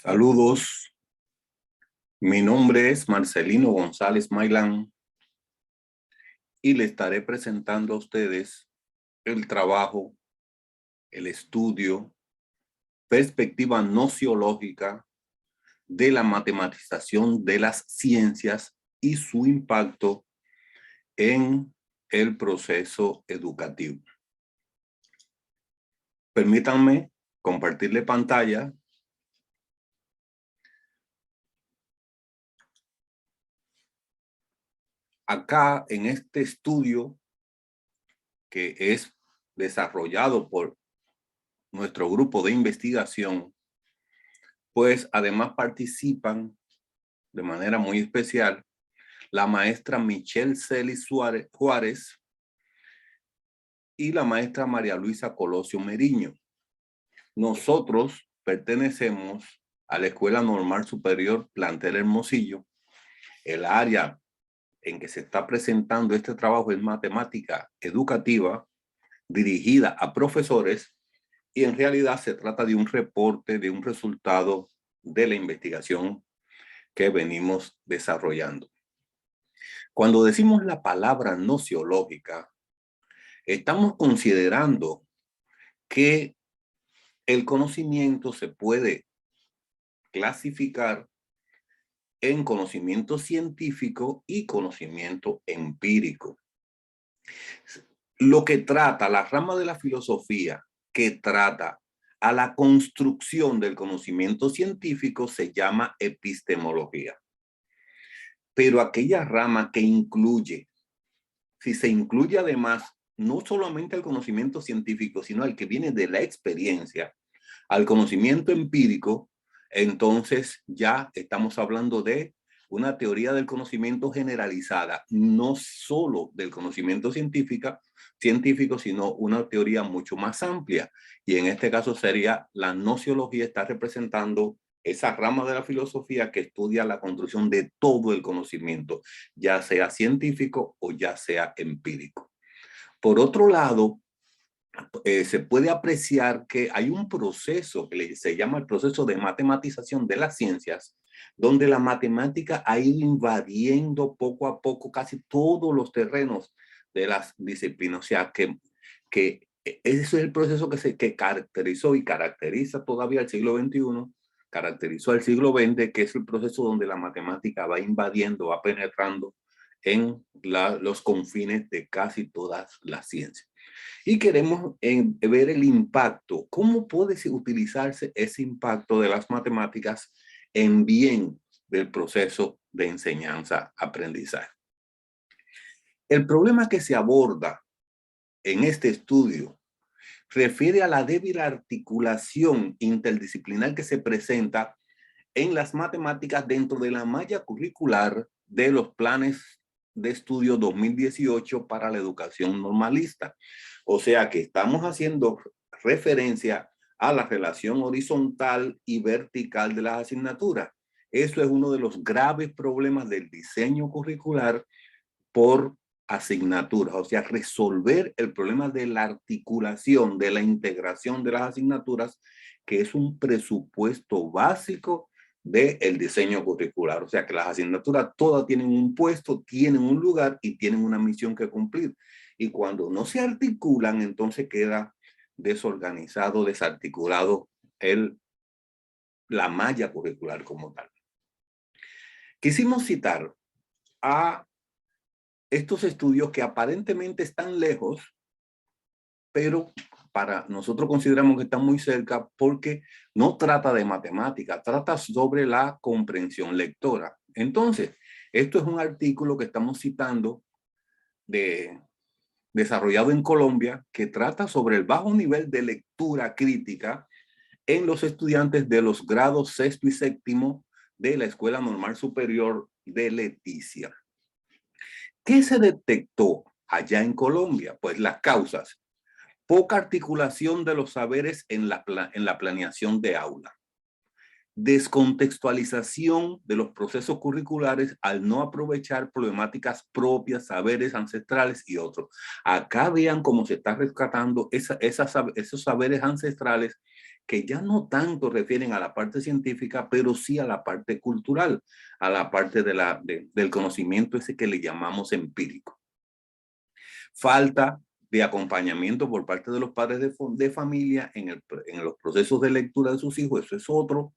Saludos, mi nombre es Marcelino González Mailán y le estaré presentando a ustedes el trabajo, el estudio, perspectiva nociológica de la matematización de las ciencias y su impacto en el proceso educativo. Permítanme compartirle pantalla. Acá en este estudio que es desarrollado por nuestro grupo de investigación, pues además participan de manera muy especial la maestra Michelle Celis Juárez y la maestra María Luisa Colosio Meriño. Nosotros pertenecemos a la Escuela Normal Superior Plantel Hermosillo. El área en que se está presentando este trabajo es matemática educativa dirigida a profesores y en realidad se trata de un reporte, de un resultado de la investigación que venimos desarrollando. Cuando decimos la palabra nociológica, estamos considerando que el conocimiento se puede clasificar en conocimiento científico y conocimiento empírico. Lo que trata, la rama de la filosofía que trata a la construcción del conocimiento científico se llama epistemología. Pero aquella rama que incluye, si se incluye además no solamente el conocimiento científico, sino el que viene de la experiencia, al conocimiento empírico, entonces ya estamos hablando de una teoría del conocimiento generalizada, no solo del conocimiento científico, sino una teoría mucho más amplia. Y en este caso sería la nociología, está representando esa rama de la filosofía que estudia la construcción de todo el conocimiento, ya sea científico o ya sea empírico. Por otro lado, se puede apreciar que hay un proceso que se llama el proceso de matematización de las ciencias, donde la matemática ha ido invadiendo poco a poco casi todos los terrenos de las disciplinas. O sea, que ese es el proceso que caracterizó y caracteriza todavía el siglo XXI, caracterizó el siglo XX, que es el proceso donde la matemática va invadiendo, va penetrando en los confines de casi todas las ciencias. Y queremos ver el impacto, cómo puede utilizarse ese impacto de las matemáticas en bien del proceso de enseñanza-aprendizaje. El problema que se aborda en este estudio refiere a la débil articulación interdisciplinar que se presenta en las matemáticas dentro de la malla curricular de los planes de estudio 2018 para la educación normalista. O sea que estamos haciendo referencia a la relación horizontal y vertical de las asignaturas. Eso es uno de los graves problemas del diseño curricular por asignaturas, o sea, resolver el problema de la articulación, de la integración de las asignaturas, que es un presupuesto básico del diseño curricular. O sea, que las asignaturas todas tienen un puesto, tienen un lugar y tienen una misión que cumplir. Y cuando no se articulan, entonces queda desorganizado, desarticulado la malla curricular como tal. Quisimos citar a estos estudios que aparentemente están lejos, pero para nosotros consideramos que están muy cerca porque no trata de matemática, trata sobre la comprensión lectora. Entonces, esto es un artículo que estamos citando desarrollado en Colombia que trata sobre el bajo nivel de lectura crítica en los estudiantes de los grados sexto y séptimo de la Escuela Normal Superior de Leticia. ¿Qué se detectó allá en Colombia? Pues las causas. Poca articulación de los saberes en la planeación de aula. Descontextualización de los procesos curriculares al no aprovechar problemáticas propias, saberes ancestrales y otros. Acá vean cómo se está rescatando esos saberes ancestrales que ya no tanto refieren a la parte científica, pero sí a la parte cultural, a la parte del conocimiento ese que le llamamos empírico. Falta de acompañamiento por parte de los padres de familia en los procesos de lectura de sus hijos. Eso es otro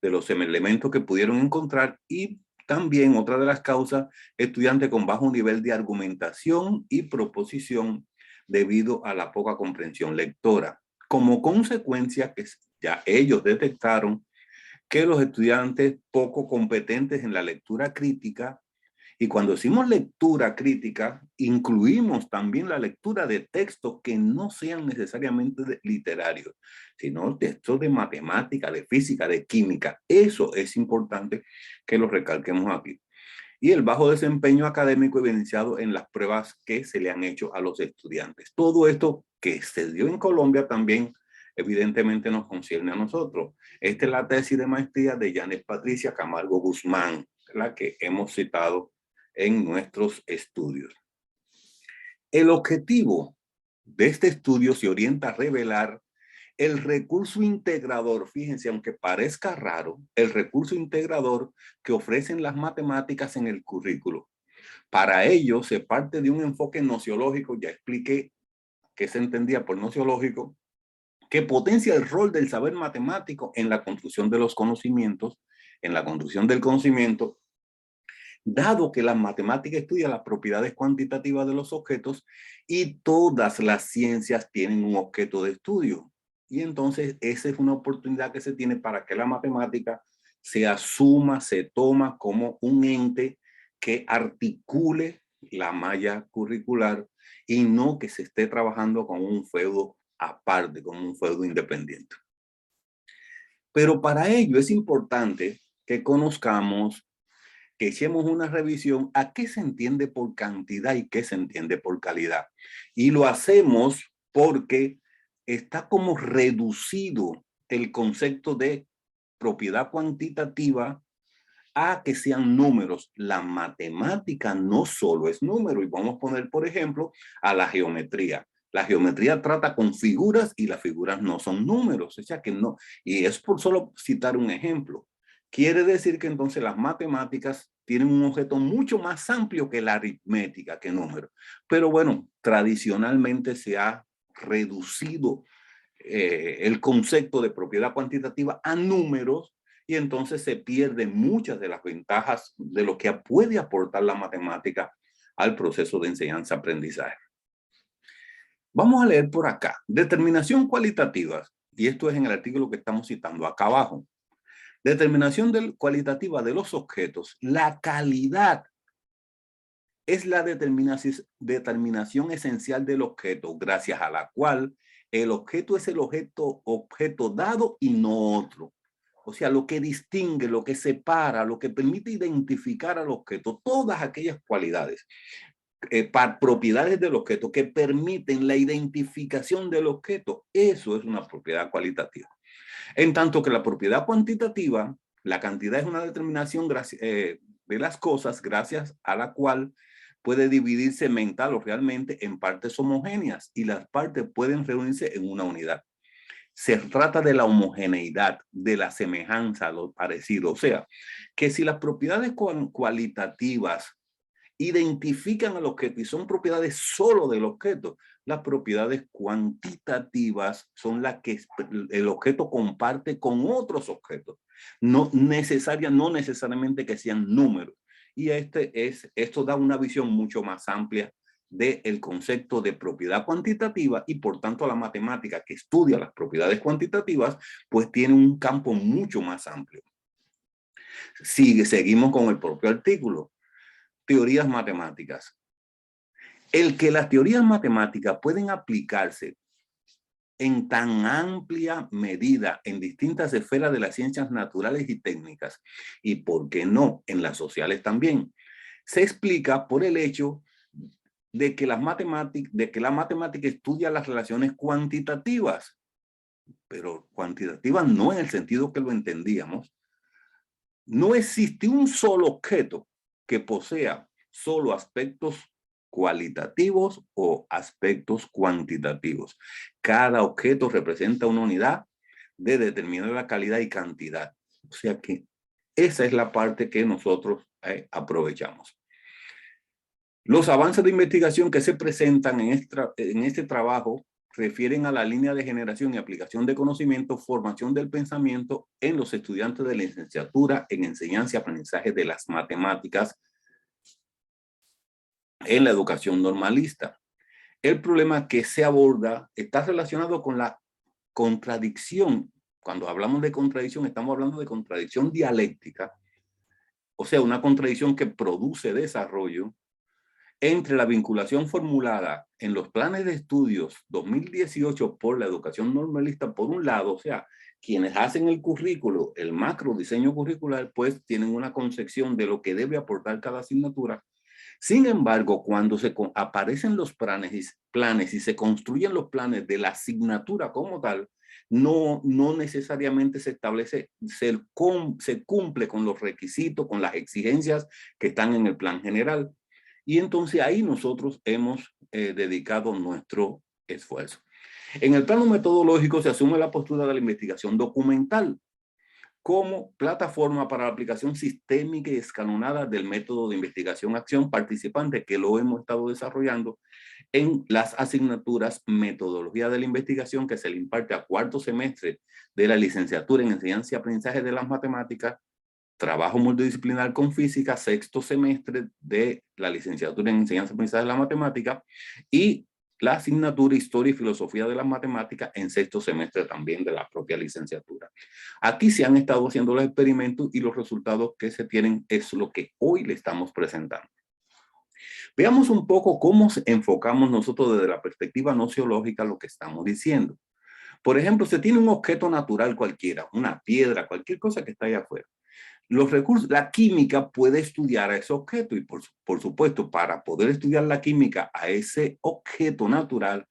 de los elementos que pudieron encontrar. Y también otra de las causas, estudiantes con bajo nivel de argumentación y proposición debido a la poca comprensión lectora. Como consecuencia, que ya ellos detectaron que los estudiantes poco competentes en la lectura crítica, y cuando decimos lectura crítica, incluimos también la lectura de textos que no sean necesariamente literarios, sino textos de matemática, de física, de química. Eso es importante que lo recalquemos aquí. Y el bajo desempeño académico evidenciado en las pruebas que se le han hecho a los estudiantes. Todo esto que se dio en Colombia también evidentemente nos concierne a nosotros. Esta es la tesis de maestría de Janet Patricia Camargo Guzmán, la que hemos citado en nuestros estudios. El objetivo de este estudio se orienta a revelar el recurso integrador, fíjense, aunque parezca raro, el recurso integrador que ofrecen las matemáticas en el currículo. Para ello se parte de un enfoque nociológico, ya expliqué qué se entendía por nociológico, que potencia el rol del saber matemático en la construcción de los conocimientos, en la construcción del conocimiento, dado que la matemática estudia las propiedades cuantitativas de los objetos y todas las ciencias tienen un objeto de estudio. Y entonces esa es una oportunidad que se tiene para que la matemática se asuma, se toma como un ente que articule la malla curricular y no que se esté trabajando con un feudo aparte, con un feudo independiente. Pero para ello es importante que conozcamos, que echemos una revisión a qué se entiende por cantidad y qué se entiende por calidad. Y lo hacemos porque está como reducido el concepto de propiedad cuantitativa a que sean números. La matemática no solo es número, y vamos a poner, por ejemplo, a la geometría. La geometría trata con figuras y las figuras no son números, o sea que no, y es por solo citar un ejemplo. Quiere decir que entonces las matemáticas tienen un objeto mucho más amplio que la aritmética, que número. Pero bueno, tradicionalmente se ha reducido el concepto de propiedad cuantitativa a números y entonces se pierden muchas de las ventajas de lo que puede aportar la matemática al proceso de enseñanza-aprendizaje. Vamos a leer por acá. Determinación cualitativa, y esto es en el artículo que estamos citando acá abajo. Determinación cualitativa de los objetos. La calidad es la determinación esencial del objeto, gracias a la cual el objeto es el objeto dado y no otro. O sea, lo que distingue, lo que separa, lo que permite identificar al objeto, todas aquellas cualidades, propiedades del objeto que permiten la identificación del objeto, eso es una propiedad cualitativa. En tanto que la propiedad cuantitativa, la cantidad es una determinación de las cosas gracias a la cual puede dividirse mental o realmente en partes homogéneas y las partes pueden reunirse en una unidad. Se trata de la homogeneidad, de la semejanza, lo parecido. O sea, que si las propiedades cualitativas identifican al objeto y son propiedades solo del objeto, las propiedades cuantitativas son las que el objeto comparte con otros objetos. No necesariamente que sean números. Y esto da una visión mucho más amplia del concepto de propiedad cuantitativa y por tanto la matemática que estudia las propiedades cuantitativas pues tiene un campo mucho más amplio. Seguimos con el propio artículo. Teorías matemáticas. El que las teorías matemáticas pueden aplicarse en tan amplia medida en distintas esferas de las ciencias naturales y técnicas, y por qué no, en las sociales también, se explica por el hecho de que la matemática estudia las relaciones cuantitativas, pero cuantitativas no en el sentido que lo entendíamos. No existe un solo objeto que posea solo aspectos cualitativos o aspectos cuantitativos. Cada objeto representa una unidad de determinar la calidad y cantidad. O sea que esa es la parte que nosotros aprovechamos. Los avances de investigación que se presentan en este trabajo refieren a la línea de generación y aplicación de conocimiento, formación del pensamiento en los estudiantes de la licenciatura en enseñanza y aprendizaje de las matemáticas en la educación normalista. El problema que se aborda está relacionado con la contradicción. Cuando hablamos de contradicción, estamos hablando de contradicción dialéctica, o sea, una contradicción que produce desarrollo entre la vinculación formulada en los planes de estudios 2018 por la educación normalista, por un lado, o sea, quienes hacen el currículo, el macro diseño curricular, pues tienen una concepción de lo que debe aportar cada asignatura. Sin embargo, cuando aparecen los planes y se construyen los planes de la asignatura como tal, no necesariamente se establece, se cumple con los requisitos, con las exigencias que están en el plan general. Y entonces ahí nosotros hemos dedicado nuestro esfuerzo. En el plano metodológico se asume la postura de la investigación documental como plataforma para la aplicación sistémica y escalonada del método de investigación-acción participante que lo hemos estado desarrollando en las asignaturas Metodología de la Investigación que se le imparte a cuarto semestre de la licenciatura en Enseñanza y Aprendizaje de las Matemáticas, Trabajo multidisciplinar con física, sexto semestre de la licenciatura en Enseñanza y Aprendizaje de la Matemática y la asignatura Historia y Filosofía de las Matemáticas en sexto semestre también de la propia licenciatura. Aquí se han estado haciendo los experimentos y los resultados que se tienen es lo que hoy le estamos presentando. Veamos un poco cómo enfocamos nosotros desde la perspectiva nociológica lo que estamos diciendo. Por ejemplo, se tiene un objeto natural cualquiera, una piedra, cualquier cosa que está allá afuera. Los recursos, la química puede estudiar a ese objeto y por supuesto, para poder estudiar la química a ese objeto natural,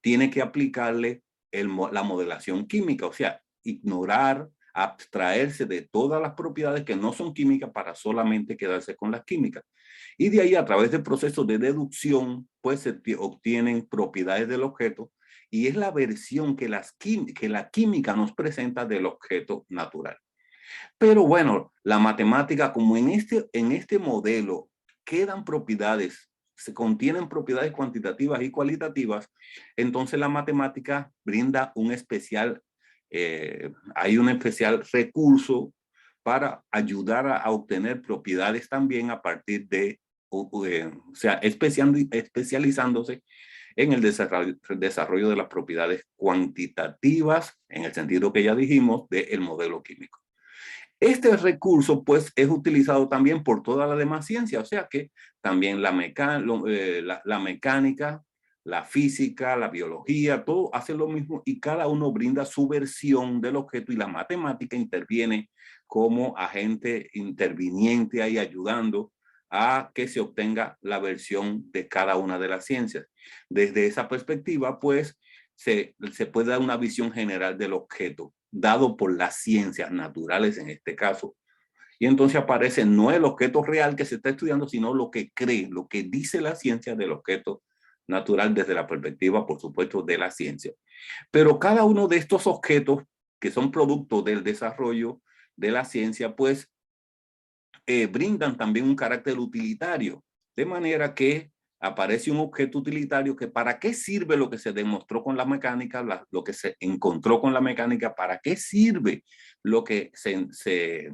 tiene que aplicarle la modelación química, o sea, ignorar, abstraerse de todas las propiedades que no son químicas para solamente quedarse con las químicas. Y de ahí, a través del proceso de deducción, pues se obtienen propiedades del objeto y es la versión que la química nos presenta del objeto natural. Pero bueno, la matemática, como en este modelo quedan propiedades, se contienen propiedades cuantitativas y cualitativas, entonces la matemática brinda hay un especial recurso para ayudar a obtener propiedades también a partir de, o sea, especializándose en el desarrollo de las propiedades cuantitativas, en el sentido que ya dijimos, del modelo químico. Este recurso, pues, es utilizado también por toda la demás ciencia, o sea que también la mecánica, la física, la biología, todo hace lo mismo y cada uno brinda su versión del objeto y la matemática interviene como agente interviniente ahí ayudando a que se obtenga la versión de cada una de las ciencias. Desde esa perspectiva, pues, se puede dar una visión general del objeto dado por las ciencias naturales en este caso. Y entonces aparece no el objeto real que se está estudiando, sino lo que cree, lo que dice la ciencia del objeto natural desde la perspectiva, por supuesto, de la ciencia. Pero cada uno de estos objetos que son producto del desarrollo de la ciencia, pues brindan también un carácter utilitario, de manera que aparece un objeto utilitario que para qué sirve lo que se demostró con la mecánica, lo que se encontró con la mecánica, para qué sirve lo que se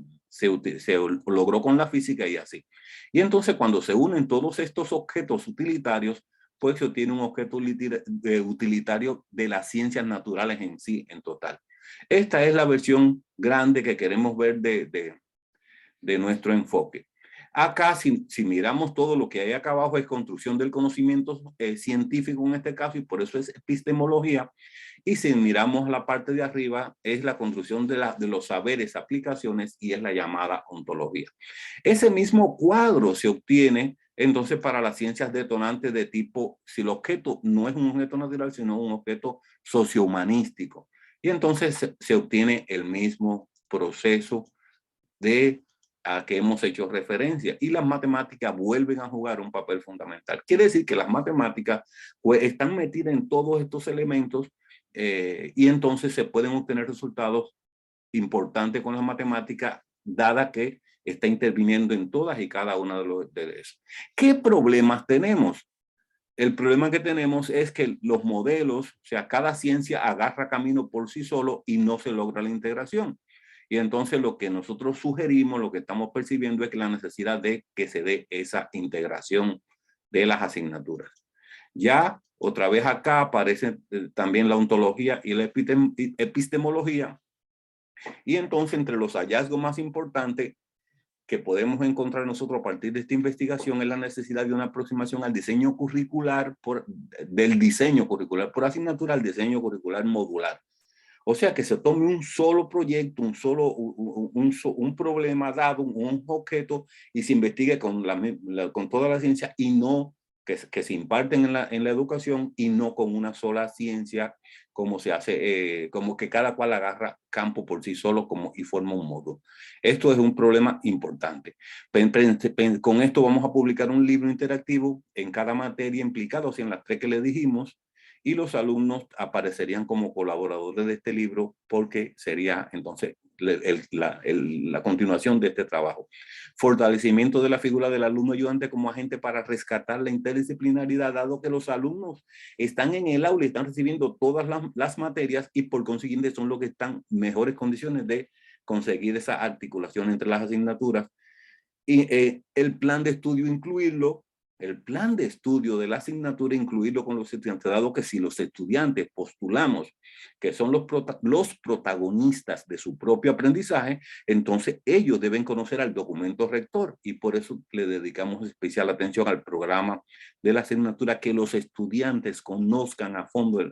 logró con la física y así. Y entonces cuando se unen todos estos objetos utilitarios, pues se obtiene un objeto utilitario de las ciencias naturales en sí, en total. Esta es la versión grande que queremos ver de nuestro enfoque. Acá, si miramos todo lo que hay acá abajo, es construcción del conocimiento científico en este caso, y por eso es epistemología. Y si miramos la parte de arriba, es la construcción de los saberes, aplicaciones, y es la llamada ontología. Ese mismo cuadro se obtiene entonces para las ciencias detonantes de tipo, si el objeto no es un objeto natural, sino un objeto sociohumanístico. Y entonces se obtiene el mismo proceso a que hemos hecho referencia, y las matemáticas vuelven a jugar un papel fundamental. Quiere decir que las matemáticas pues están metidas en todos estos elementos y entonces se pueden obtener resultados importantes con la matemática, dada que está interviniendo en todas y cada una de esos. ¿Qué problemas tenemos? El problema que tenemos es que los modelos, o sea, cada ciencia agarra camino por sí solo y no se logra la integración. Y entonces lo que nosotros sugerimos, lo que estamos percibiendo es que la necesidad de que se dé esa integración de las asignaturas. Ya otra vez acá aparece también la ontología y la epistemología. Y entonces entre los hallazgos más importantes que podemos encontrar nosotros a partir de esta investigación es la necesidad de una aproximación al diseño curricular, del diseño curricular por asignatura al diseño curricular modular. O sea, que se tome un solo proyecto, un problema dado, un objeto, y se investigue con toda la ciencia y no que se imparten en la educación y no con una sola ciencia, como se hace, como que cada cual agarra campo por sí solo y forma un módulo. Esto es un problema importante. Con esto vamos a publicar un libro interactivo en cada materia implicada, o sea, en las 3 que le dijimos, y los alumnos aparecerían como colaboradores de este libro porque sería entonces la continuación de este trabajo. Fortalecimiento de la figura del alumno ayudante como agente para rescatar la interdisciplinaridad, dado que los alumnos están en el aula y están recibiendo todas las materias y por consiguiente son los que están en mejores condiciones de conseguir esa articulación entre las asignaturas. Y el plan de estudio incluirlo, el plan de estudio de la asignatura incluirlo con los estudiantes, dado que si los estudiantes postulamos que son los protagonistas de su propio aprendizaje, entonces ellos deben conocer al documento rector y por eso le dedicamos especial atención al programa de la asignatura, que los estudiantes conozcan a fondo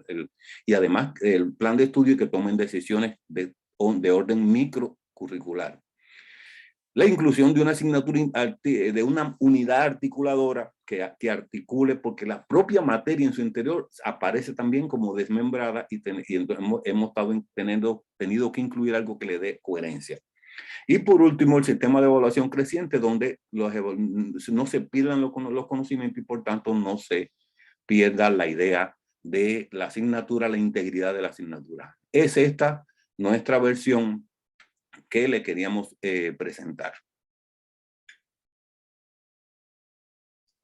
y además el plan de estudio y que tomen decisiones de orden microcurricular. La inclusión de una asignatura, de una unidad articuladora que articule, porque la propia materia en su interior aparece también como desmembrada y entonces hemos tenido que incluir algo que le dé coherencia. Y por último, el sistema de evaluación creciente, donde no se pierdan los conocimientos y por tanto no se pierda la idea de la asignatura, la integridad de la asignatura. Es esta nuestra versión que le queríamos presentar.